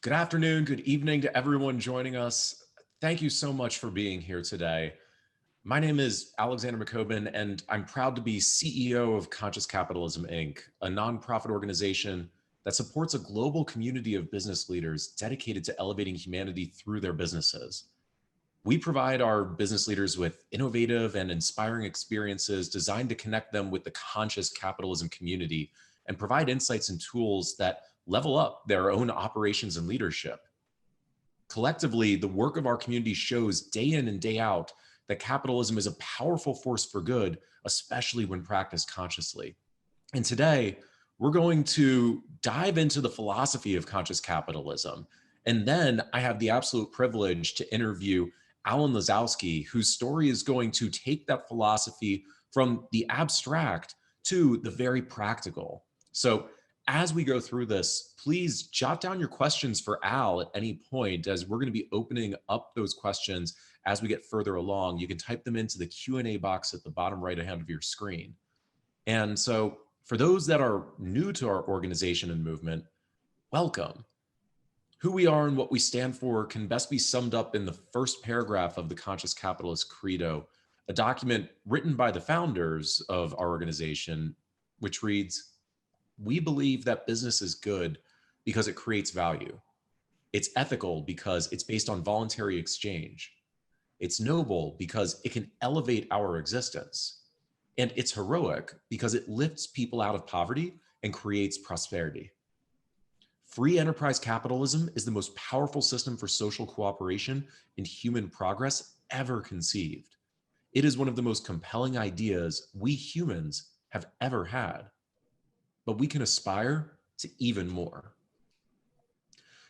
Good afternoon, good evening to everyone joining us. Thank you so much for being here today. My name is Alexander McCobin, and I'm proud to be CEO of Conscious Capitalism, Inc., a nonprofit organization that supports a global community of business leaders dedicated to elevating humanity through their businesses. We provide our business leaders with innovative and inspiring experiences designed to connect them with the conscious capitalism community and provide insights and tools that level up their own operations and leadership. Collectively, the work of our community shows day in and day out that capitalism is a powerful force for good, especially when practiced consciously. And today, we're going to dive into the philosophy of conscious capitalism. And then I have the absolute privilege to interview Alan Lazowski, whose story is going to take that philosophy from the abstract to the very practical. So as we go through this, please jot down your questions for Al at any point, as we're going to be opening up those questions as we get further along. You can type them into the Q&A box at the bottom right hand of your screen. And so for those that are new to our organization and movement, welcome. Who we are and what we stand for can best be summed up in the first paragraph of the Conscious Capitalist Credo, a document written by the founders of our organization, which reads, "We believe that business is good because it creates value. It's ethical because it's based on voluntary exchange. It's noble because it can elevate our existence. And it's heroic because it lifts people out of poverty and creates prosperity. Free enterprise capitalism is the most powerful system for social cooperation and human progress ever conceived. It is one of the most compelling ideas we humans have ever had. But we can aspire to even more."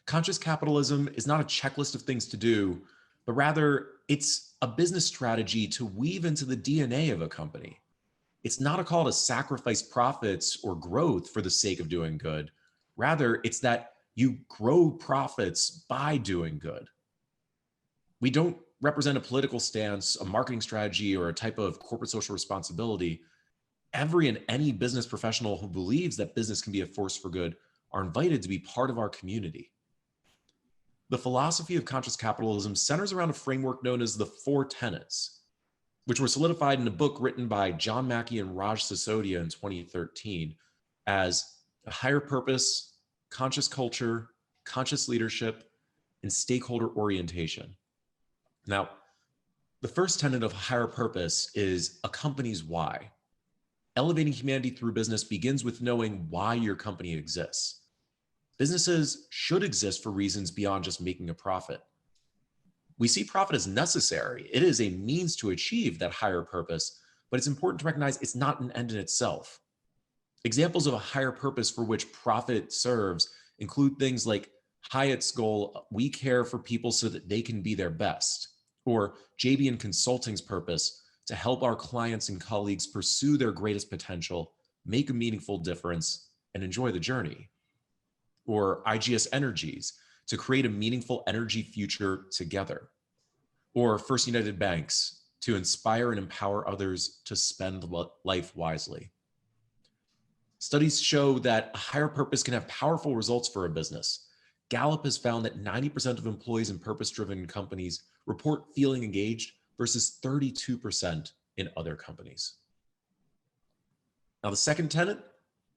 Conscious capitalism is not a checklist of things to do, but rather it's a business strategy to weave into the DNA of a company. It's not a call to sacrifice profits or growth for the sake of doing good. Rather, it's that you grow profits by doing good. We don't represent a political stance, a marketing strategy, or a type of corporate social responsibility. Every and any business professional who believes that business can be a force for good are invited to be part of our community. The philosophy of conscious capitalism centers around a framework known as the Four Tenets, which were solidified in a book written by John Mackey and Raj Sisodia in 2013 as a higher purpose, conscious culture, conscious leadership, and stakeholder orientation. Now, the first tenet of higher purpose is a company's why. Elevating humanity through business begins with knowing why your company exists. Businesses should exist for reasons beyond just making a profit. We see profit as necessary. It is a means to achieve that higher purpose, but it's important to recognize it's not an end in itself. Examples of a higher purpose for which profit serves include things like Hyatt's goal, "We care for people so that they can be their best," or JB& Consulting's purpose, "To help our clients and colleagues pursue their greatest potential, make a meaningful difference, and enjoy the journey," or IGS Energy's, "To create a meaningful energy future together," or First United Bank's, "To inspire and empower others to spend life wisely." Studies show that a higher purpose can have powerful results for a business. Gallup has found that 90% of employees in purpose-driven companies report feeling engaged versus 32% in other companies. Now, the second tenet,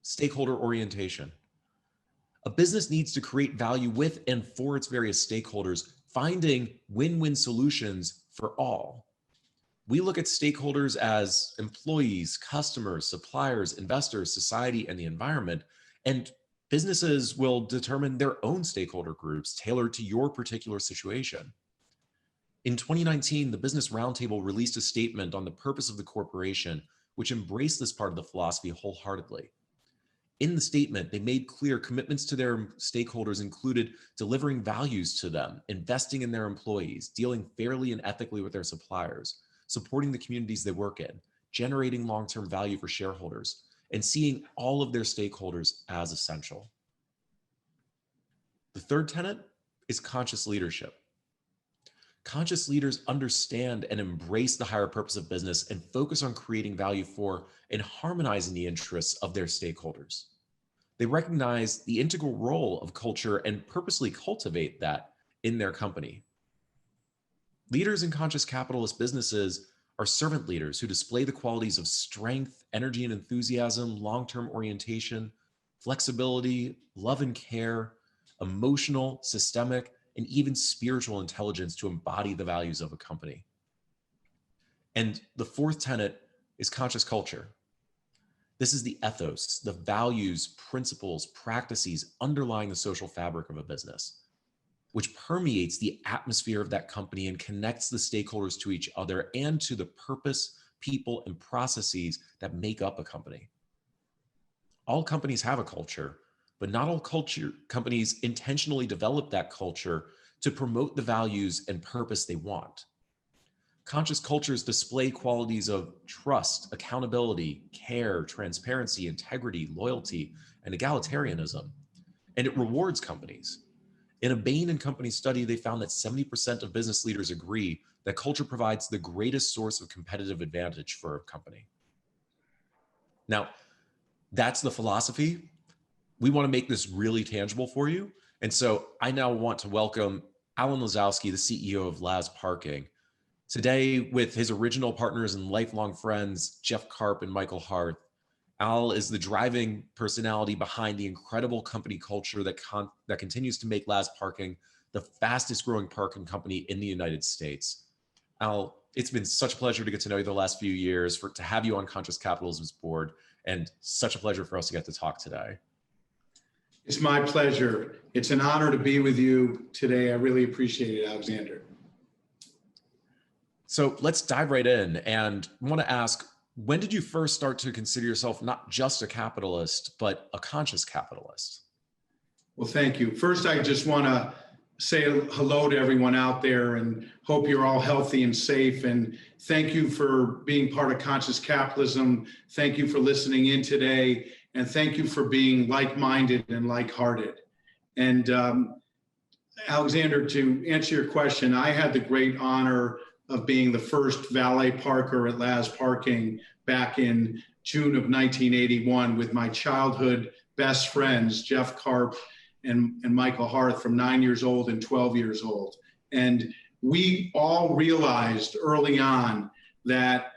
stakeholder orientation. A business needs to create value with and for its various stakeholders, finding win-win solutions for all. We look at stakeholders as employees, customers, suppliers, investors, society, and the environment, and businesses will determine their own stakeholder groups tailored to your particular situation. In 2019, the Business Roundtable released a statement on the purpose of the corporation, which embraced this part of the philosophy wholeheartedly. In the statement, they made clear commitments to their stakeholders included delivering values to them, investing in their employees, dealing fairly and ethically with their suppliers, supporting the communities they work in, generating long-term value for shareholders, and seeing all of their stakeholders as essential. The third tenet is conscious leadership. Conscious leaders understand and embrace the higher purpose of business and focus on creating value for and harmonizing the interests of their stakeholders. They recognize the integral role of culture and purposely cultivate that in their company. Leaders in conscious capitalist businesses are servant leaders who display the qualities of strength, energy and enthusiasm, long-term orientation, flexibility, love and care, emotional, systemic, and even spiritual intelligence to embody the values of a company. And the fourth tenet is conscious culture. This is the ethos, the values, principles, practices underlying the social fabric of a business, which permeates the atmosphere of that company and connects the stakeholders to each other and to the purpose, people, and processes that make up a company. All companies have a culture, but not all companies intentionally develop that culture to promote the values and purpose they want. Conscious cultures display qualities of trust, accountability, care, transparency, integrity, loyalty, and egalitarianism, and it rewards companies. In a Bain & Company study, they found that 70% of business leaders agree that culture provides the greatest source of competitive advantage for a company. Now, that's the philosophy. We want to make this really tangible for you. And so I now want to welcome Alan Lazowski, the CEO of Laz Parking. Today, with his original partners and lifelong friends, Jeff Karp and Michael Harth, Al is the driving personality behind the incredible company culture that continues to make Laz Parking the fastest growing parking company in the United States. Al, it's been such a pleasure to get to know you the last few years, to have you on Conscious Capitalism's board, and such a pleasure for us to get to talk today. It's my pleasure. It's an honor to be with you today. I really appreciate it, Alexander. So let's dive right in, and I want to ask, when did you first start to consider yourself not just a capitalist, but a conscious capitalist? Well, thank you. First, I just want to say hello to everyone out there and hope you're all healthy and safe. And thank you for being part of Conscious Capitalism. Thank you for listening in today. And thank you for being like-minded and like-hearted. And Alexander, to answer your question, I had the great honor of being the first valet parker at Laz Parking back in June of 1981 with my childhood best friends, Jeff Karp and Michael Harth, from 9 years old and 12 years old. And we all realized early on that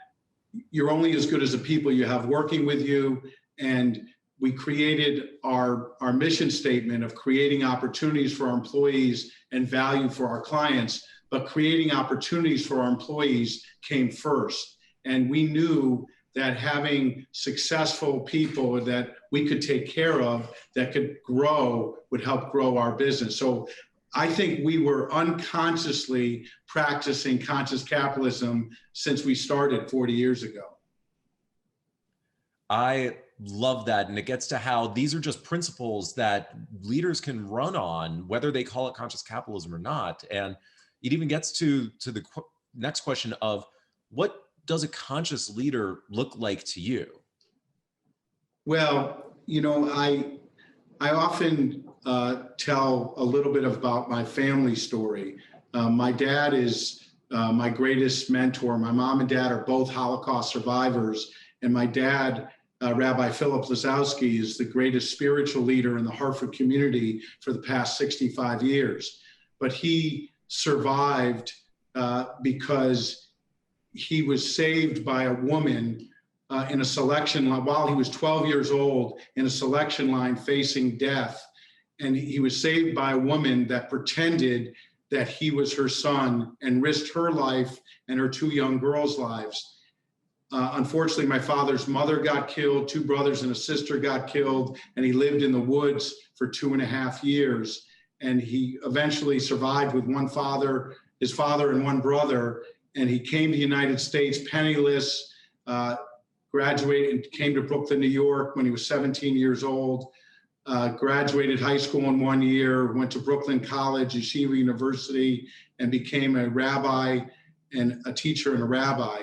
you're only as good as the people you have working with you. And we created our mission statement of creating opportunities for our employees and value for our clients. But creating opportunities for our employees came first. And we knew that having successful people that we could take care of, that could grow, would help grow our business. So I think we were unconsciously practicing conscious capitalism since we started 40 years ago. I love that. And it gets to how these are just principles that leaders can run on, whether they call it conscious capitalism or not. And it even gets to the next question of, what does a conscious leader look like to you? Well, you know, I often tell a little bit about my family story. My dad is my greatest mentor. My mom and dad are both Holocaust survivors. And my dad, Rabbi Philip Lazowski, is the greatest spiritual leader in the Hartford community for the past 65 years. But he survived because he was saved by a woman in a selection line while he was 12 years old, in a selection line facing death. And he was saved by a woman that pretended that he was her son and risked her life and her two young girls' lives. Unfortunately, my father's mother got killed, two brothers and a sister got killed, and he lived in the woods for 2.5 years. And he eventually survived with his father and one brother. And he came to the United States penniless, graduated and came to Brooklyn, New York when he was 17 years old, graduated high school in 1 year, went to Brooklyn College, Yeshiva University, and became a rabbi and a teacher and a rabbi.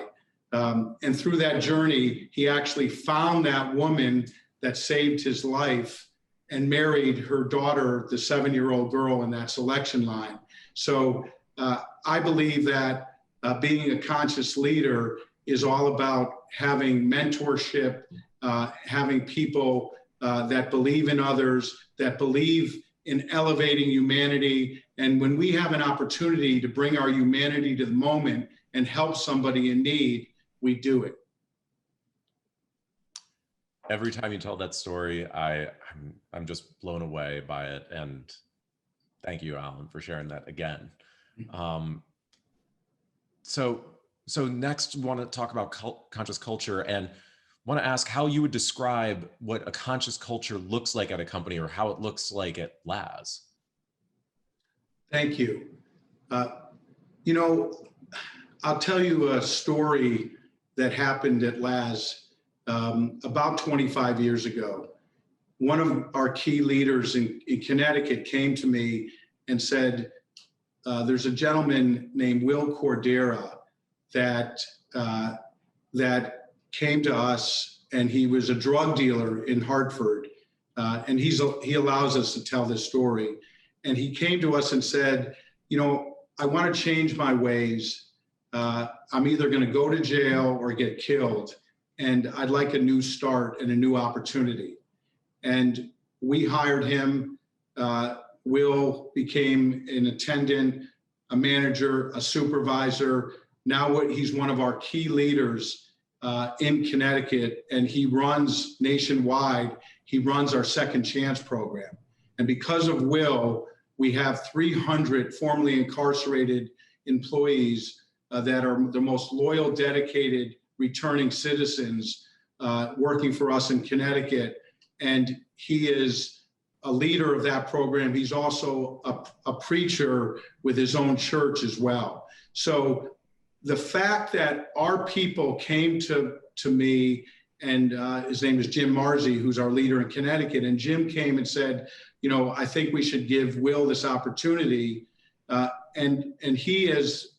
And through that journey, he actually found that woman that saved his life and married her daughter, the 7-year-old girl in that selection line. So I believe that being a conscious leader is all about having mentorship, having people that believe in others, that believe in elevating humanity. And when we have an opportunity to bring our humanity to the moment and help somebody in need, we do it. Every time you tell that story, I'm just blown away by it. And thank you, Alan, for sharing that again. So next, want to talk about conscious culture, and want to ask how you would describe what a conscious culture looks like at a company, or how it looks like at Laz. Thank you. You know, I'll tell you a story that happened at Laz about 25 years ago. One of our key leaders in Connecticut came to me and said, there's a gentleman named Will Cordera that came to us, and he was a drug dealer in Hartford. And he allows us to tell this story. And he came to us and said, you know, I want to change my ways. I'm either going to go to jail or get killed. And I'd like a new start and a new opportunity. And we hired him. Will became an attendant, a manager, a supervisor. Now he's one of our key leaders in Connecticut, and he runs nationwide. He runs our Second Chance program. And because of Will, we have 300 formerly incarcerated employees that are the most loyal, dedicated, returning citizens working for us in Connecticut. And he is a leader of that program. He's also a preacher with his own church as well. So the fact that our people came to me, and his name is Jim Marzi, who's our leader in Connecticut, and Jim came and said, you know, I think we should give Will this opportunity. And he has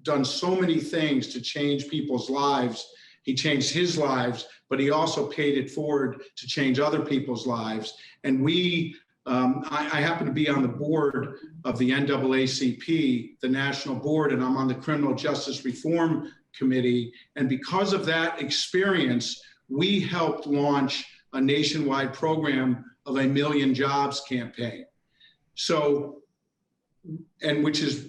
done so many things to change people's lives. He changed his lives, but he also paid it forward to change other people's lives. And I happen to be on the board of the NAACP, the national board, and I'm on the Criminal Justice Reform Committee. And because of that experience, we helped launch a nationwide program of a Million Jobs campaign. So, and which is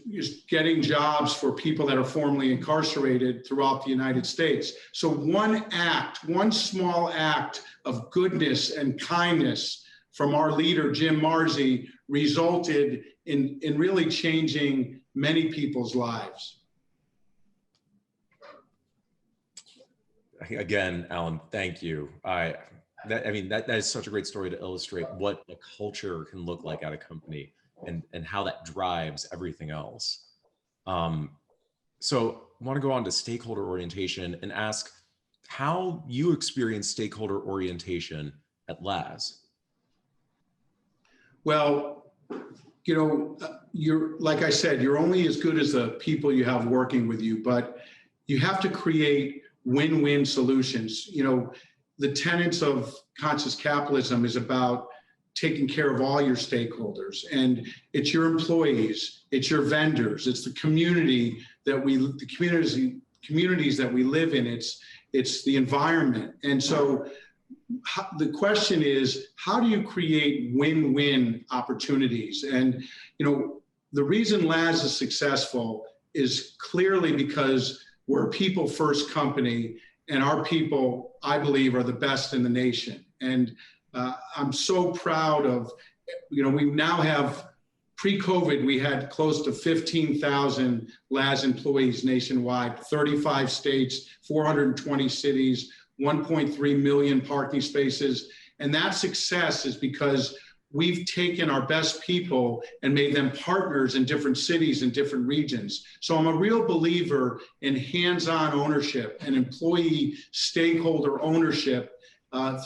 getting jobs for people that are formerly incarcerated throughout the United States. So one small act of goodness and kindness from our leader, Jim Marzi, resulted in really changing many people's lives. Again, Alan, thank you. That is such a great story to illustrate what a culture can look like at a company, and how that drives everything else. So I want to go on to stakeholder orientation and ask how you experience stakeholder orientation at Laz. Well, you know, like I said, you're only as good as the people you have working with you, but you have to create win-win solutions. You know, the tenets of conscious capitalism is about taking care of all your stakeholders, and it's your employees, it's your vendors, it's the communities that we live in, it's the environment. And so the question is, how do you create win-win opportunities? And, you know, the reason Laz is successful is clearly because we're a people-first company, and our people, I believe, are the best in the nation. And I'm so proud of, you know, we now have, pre-COVID, we had close to 15,000 Laz employees nationwide, 35 states, 420 cities, 1.3 million parking spaces. And that success is because we've taken our best people and made them partners in different cities and different regions. So I'm a real believer in hands-on ownership and employee stakeholder ownership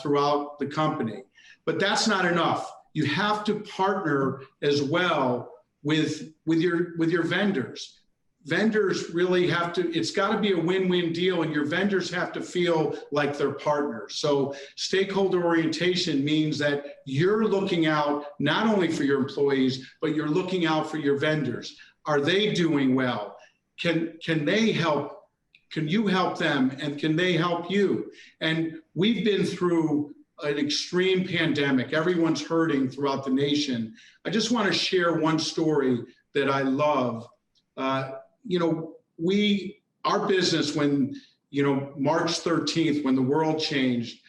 throughout the company. But that's not enough. You have to partner as well with your vendors. Vendors really have to, it's got to be a win-win deal, and your vendors have to feel like they're partners. So stakeholder orientation means that you're looking out not only for your employees, but you're looking out for your vendors. Are they doing well? Can they help? Can you help them? And can they help you? And we've been through an extreme pandemic. Everyone's hurting throughout the nation. I just want to share one story that I love. Our business, when, March 13th, when the world changed,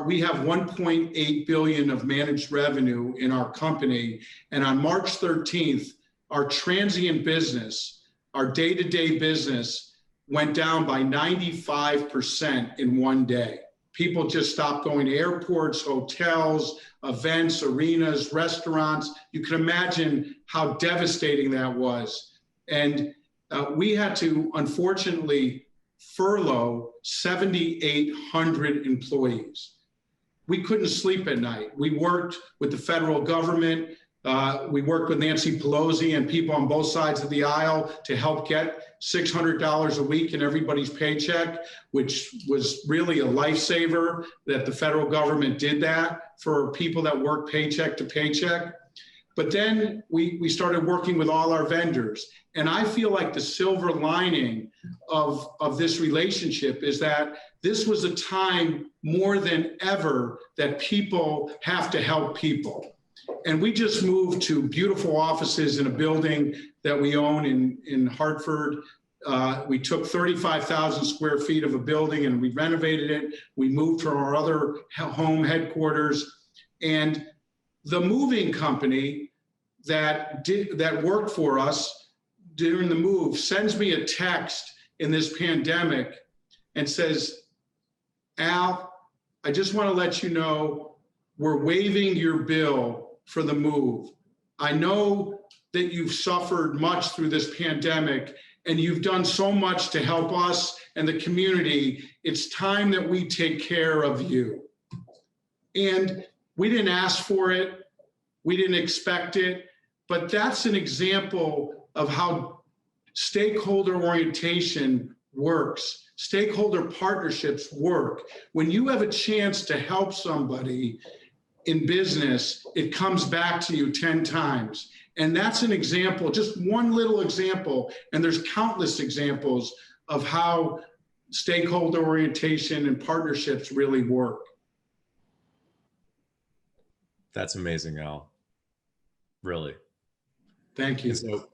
we have 1.8 billion of managed revenue in our company. And on March 13th, our transient business, our day-to-day business went down by 95% in one day. People just stopped going to airports, hotels, events, arenas, restaurants. You can imagine how devastating that was. And we had to, unfortunately, furlough 7,800 employees. We couldn't sleep at night. We worked with the federal government. We worked with Nancy Pelosi and people on both sides of the aisle to help get $600 a week in everybody's paycheck, which was really a lifesaver that the federal government did that for people that work paycheck to paycheck. But then we started working with all our vendors. And I feel like the silver lining of this relationship is that this was a time more than ever that people have to help people. And we just moved to beautiful offices in a building that we own in Hartford. We took 35,000 square feet of a building and we renovated it. We moved from our other home headquarters. And the moving company that worked for us during the move sends me a text in this pandemic and says, Al, I just want to let you know we're waiving your bill for the move. I know that you've suffered much through this pandemic and you've done so much to help us and the community. It's time that we take care of you. And we didn't ask for it. We didn't expect it. But that's an example of how stakeholder orientation works. Stakeholder partnerships work. When you have a chance to help somebody in business, it comes back to you 10 times. And that's an example, just one little example, and there's countless examples of how stakeholder orientation and partnerships really work. That's amazing, Al. Really. Thank you. And so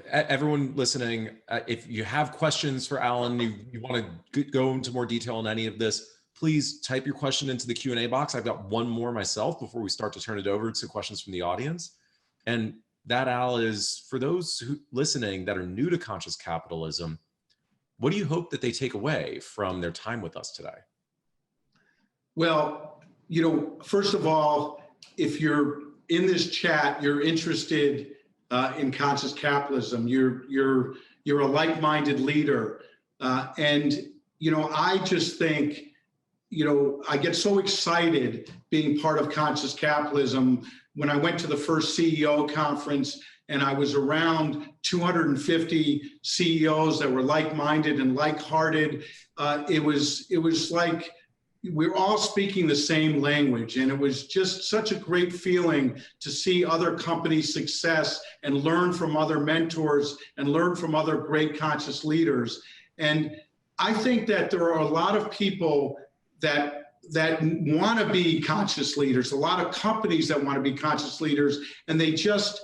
everyone listening, if you have questions for Alan, you want to go into more detail on any of this, please type your question into the Q&A box. I've got one more myself before we start to turn it over to questions from the audience. And that, Al, is for those listening that are new to conscious capitalism, what do you hope that they take away from their time with us today? Well, first of all, if you're in this chat, you're interested in conscious capitalism, you're a like-minded leader. And I just think, I get so excited being part of conscious capitalism. When I went to the first CEO conference and I was around 250 CEOs that were like-minded and like-hearted, it was like we're all speaking the same language. And it was just such a great feeling to see other companies' success and learn from other mentors and learn from other great conscious leaders. And I think that there are a lot of people that want to be conscious leaders, a lot of companies that want to be conscious leaders, and they just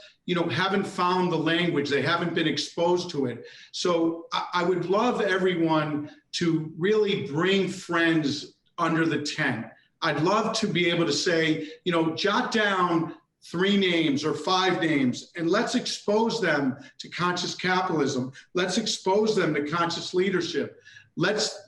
haven't found the language. They haven't been exposed to it. So I would love everyone to really bring friends under the tent. I'd love to be able to say, jot down 3 names or 5 names, and let's expose them to conscious capitalism. Let's expose them to conscious leadership. Let's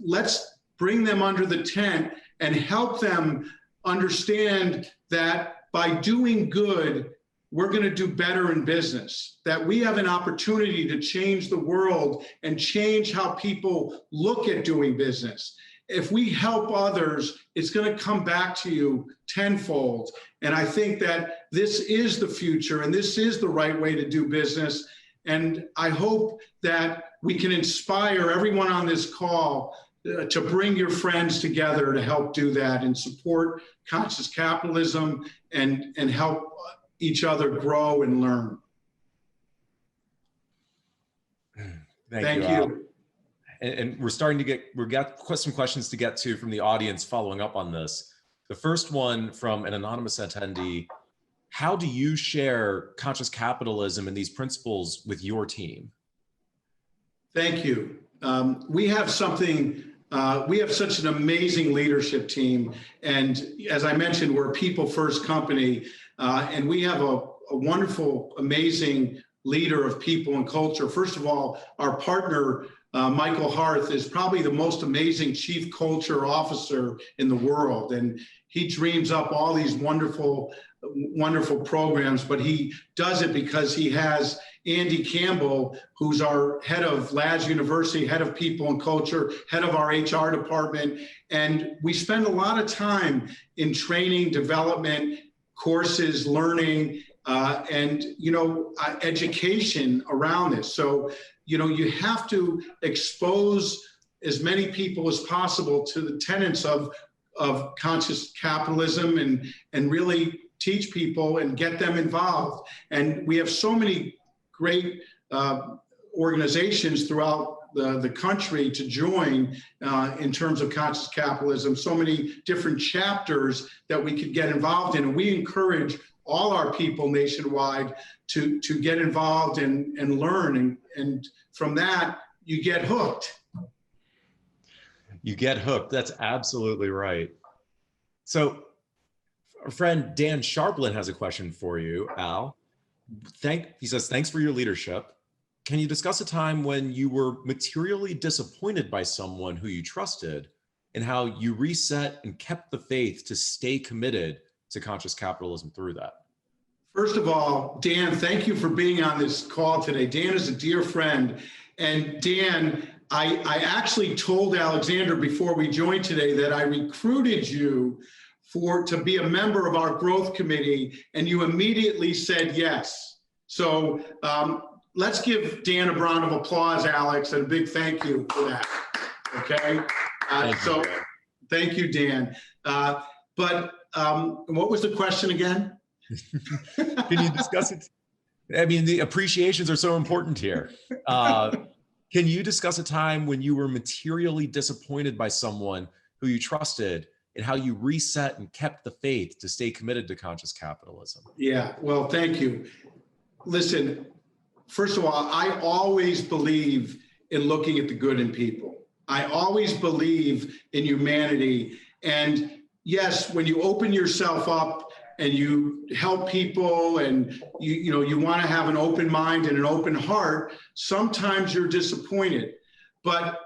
bring them under the tent and help them understand that by doing good, we're going to do better in business, that we have an opportunity to change the world and change how people look at doing business. If we help others, it's going to come back to you tenfold. And I think that this is the future and this is the right way to do business. And I hope that we can inspire everyone on this call to bring your friends together to help do that and support conscious capitalism and help each other grow and learn. Thank you. And we've got some questions to get to from the audience following up on this. The first one from an anonymous attendee: how do you share conscious capitalism and these principles with your team? Thank you. We have such an amazing leadership team. And as I mentioned, we're a people first company. And we have a wonderful, amazing leader of people and culture. First of all, our partner, Michael Harth, is probably the most amazing chief culture officer in the world. And he dreams up all these wonderful programs, but he does it because he has Andy Campbell, who's our head of Laz University, head of people and culture, head of our HR department. And we spend a lot of time in training, development, courses, learning, and, education around this. So, you have to expose as many people as possible to the tenets of conscious capitalism and really teach people and get them involved. And we have so many great organizations throughout the country to join in terms of conscious capitalism, so many different chapters that we could get involved in. And we encourage all our people nationwide to get involved and learn. And from that, you get hooked. You get hooked. That's absolutely right. So our friend Dan Sharplin has a question for you, Al. He says, thanks for your leadership. Can you discuss a time when you were materially disappointed by someone who you trusted and how you reset and kept the faith to stay committed to conscious capitalism through that? First of all, Dan, thank you for being on this call today. Dan is a dear friend. And Dan, I actually told Alexander before we joined today that I recruited you to be a member of our growth committee, and you immediately said yes. So let's give Dan a round of applause, Alex, and a big thank you for that. Okay. Thank you, Dan. But what was the question again? Can you discuss it? I mean, the appreciations are so important here. Can you discuss a time when you were materially disappointed by someone who you trusted and how you reset and kept the faith to stay committed to conscious capitalism? Yeah, well, thank you. Listen, first of all, I always believe in looking at the good in people. I always believe in humanity. And yes, when you open yourself up and you help people and you want to have an open mind and an open heart, sometimes you're disappointed. But,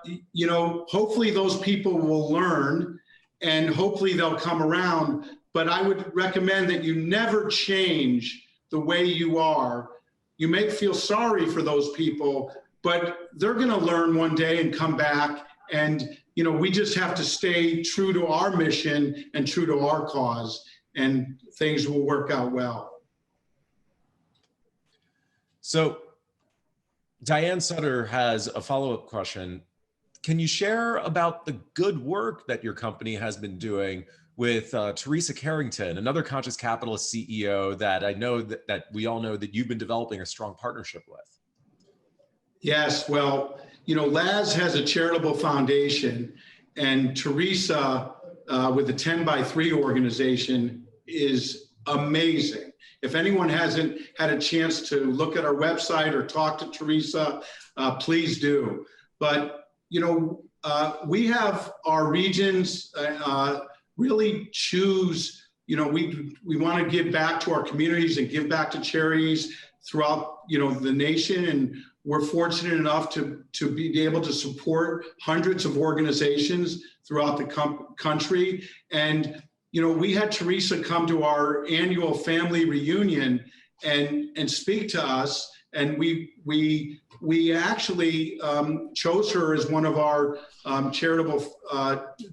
hopefully those people will learn and hopefully they'll come around. But I would recommend that you never change the way you are. You may feel sorry for those people, but they're going to learn one day and come back. And, we just have to stay true to our mission and true to our cause, and things will work out well. So Diane Sutter has a follow-up question. Can you share about the good work that your company has been doing with Teresa Carrington, another conscious capitalist CEO that I know that we all know that you've been developing a strong partnership with? Yes, well, Laz has a charitable foundation, and Teresa with the 10 by 3 organization is amazing. If anyone hasn't had a chance to look at our website or talk to Teresa, please do. But, we have our regions really choose, we want to give back to our communities and give back to charities throughout, the nation. And we're fortunate enough to be able to support hundreds of organizations throughout the country. And, we had Teresa come to our annual family reunion and speak to us. And we actually chose her as one of our charitable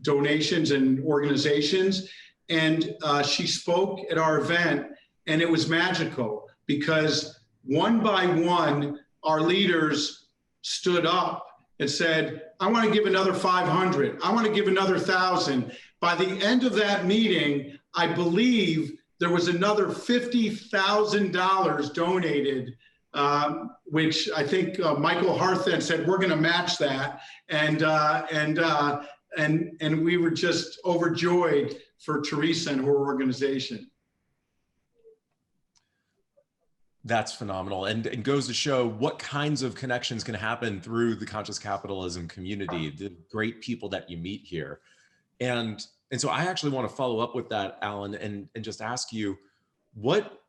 donations and organizations. And she spoke at our event, and it was magical because one by one, our leaders stood up and said, I want to give another 500. I want to give another 1,000. By the end of that meeting, I believe there was another $50,000 donated, which I think Michael Harth then said, we're going to match that. And we were just overjoyed for Teresa and her organization. That's phenomenal, and it goes to show what kinds of connections can happen through the conscious capitalism community, the great people that you meet here. And so I actually want to follow up with that, Alan, and just ask you, what,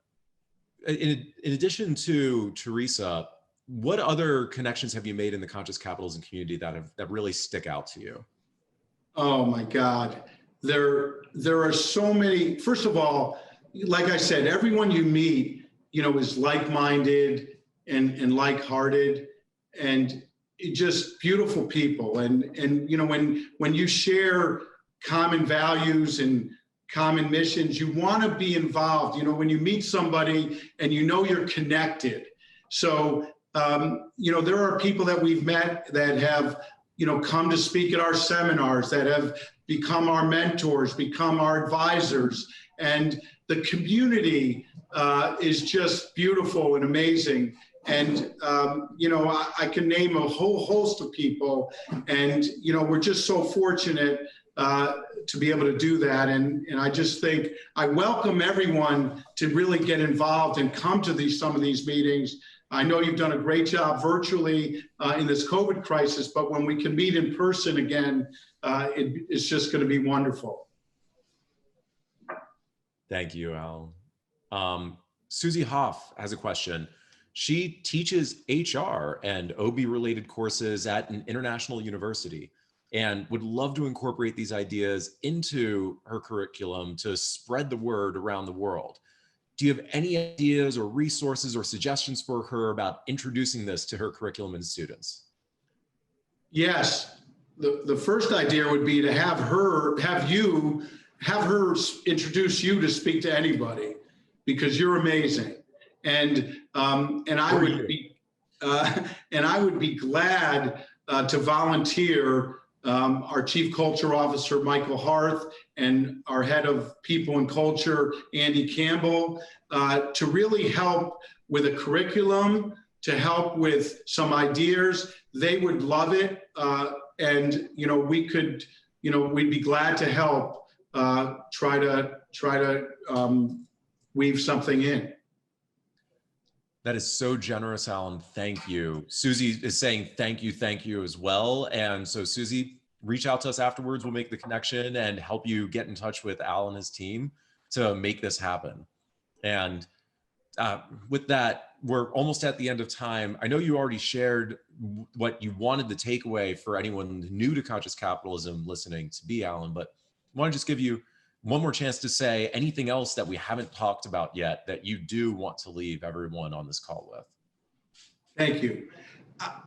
in addition to Teresa, what other connections have you made in the conscious capitalism community that really stick out to you? Oh my God, there are so many. First of all, like I said, everyone you meet, is like-minded and like-hearted, and just beautiful people. And when you share common values and common missions, you want to be involved. When you meet somebody and you're connected. So there are people that we've met that have come to speak at our seminars, that have become our mentors, become our advisors, and the community is just beautiful and amazing. And, I can name a whole host of people, and, we're just so fortunate to be able to do that. And I just think I welcome everyone to really get involved and come to some of these meetings. I know you've done a great job virtually in this COVID crisis, but when we can meet in person again, it's just going to be wonderful. Thank you, Alan. Susie Hoff has a question. She teaches HR and OB-related courses at an international university and would love to incorporate these ideas into her curriculum to spread the word around the world. Do you have any ideas or resources or suggestions for her about introducing this to her curriculum and students? Yes. The first idea would be to have her introduce you to speak to anybody, because you're amazing. And I would be glad to volunteer our Chief Culture Officer, Michael Harth, and our Head of People and Culture, Andy Campbell, to really help with a curriculum, to help with some ideas. They would love it. And, we'd be glad to help try to weave something in. That is so generous, Alan. Thank you. Susie is saying thank you as well. And so Susie, reach out to us afterwards. We'll make the connection and help you get in touch with Al and his team to make this happen. And with that, we're almost at the end of time. I know you already shared what you wanted the takeaway for anyone new to conscious capitalism listening to be, Alan, but I want to just give you one more chance to say anything else that we haven't talked about yet that you do want to leave everyone on this call with. Thank you.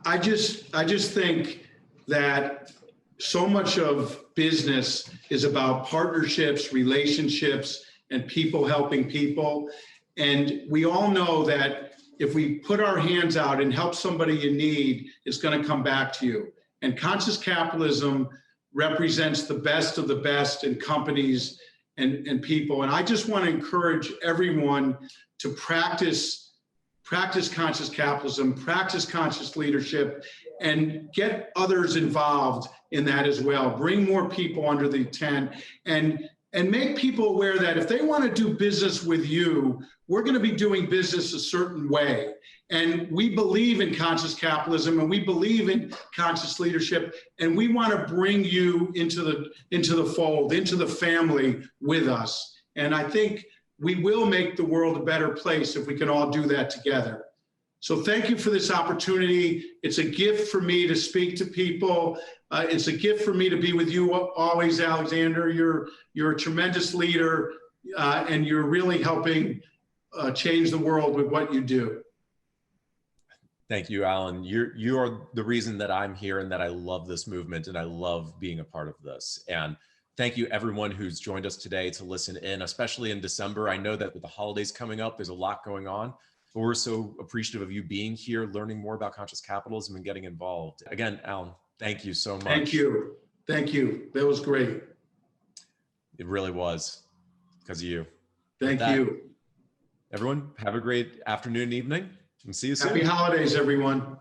I just think that so much of business is about partnerships, relationships, and people helping people. And we all know that if we put our hands out and help somebody in need, it's going to come back to you. And conscious capitalism represents the best of the best in companies and people. And I just want to encourage everyone to practice conscious capitalism, practice conscious leadership, and get others involved in that as well. Bring more people under the tent, and make people aware that if they want to do business with you, we're going to be doing business a certain way. And we believe in conscious capitalism, and we believe in conscious leadership, and we want to bring you into the fold, into the family with us. And I think we will make the world a better place if we can all do that together. So thank you for this opportunity. It's a gift for me to speak to people. It's a gift for me to be with you always, Alexander. You're a tremendous leader, and you're really helping change the world with what you do. Thank you, Alan. You are the reason that I'm here and that I love this movement and I love being a part of this. And thank you everyone who's joined us today to listen in, especially in December. I know that with the holidays coming up, there's a lot going on, but we're so appreciative of you being here, learning more about conscious capitalism and getting involved. Again, Alan, thank you so much. Thank you. Thank you. That was great. It really was because of you. Thank you. Everyone, have a great afternoon and evening, and see you soon. Happy holidays, everyone.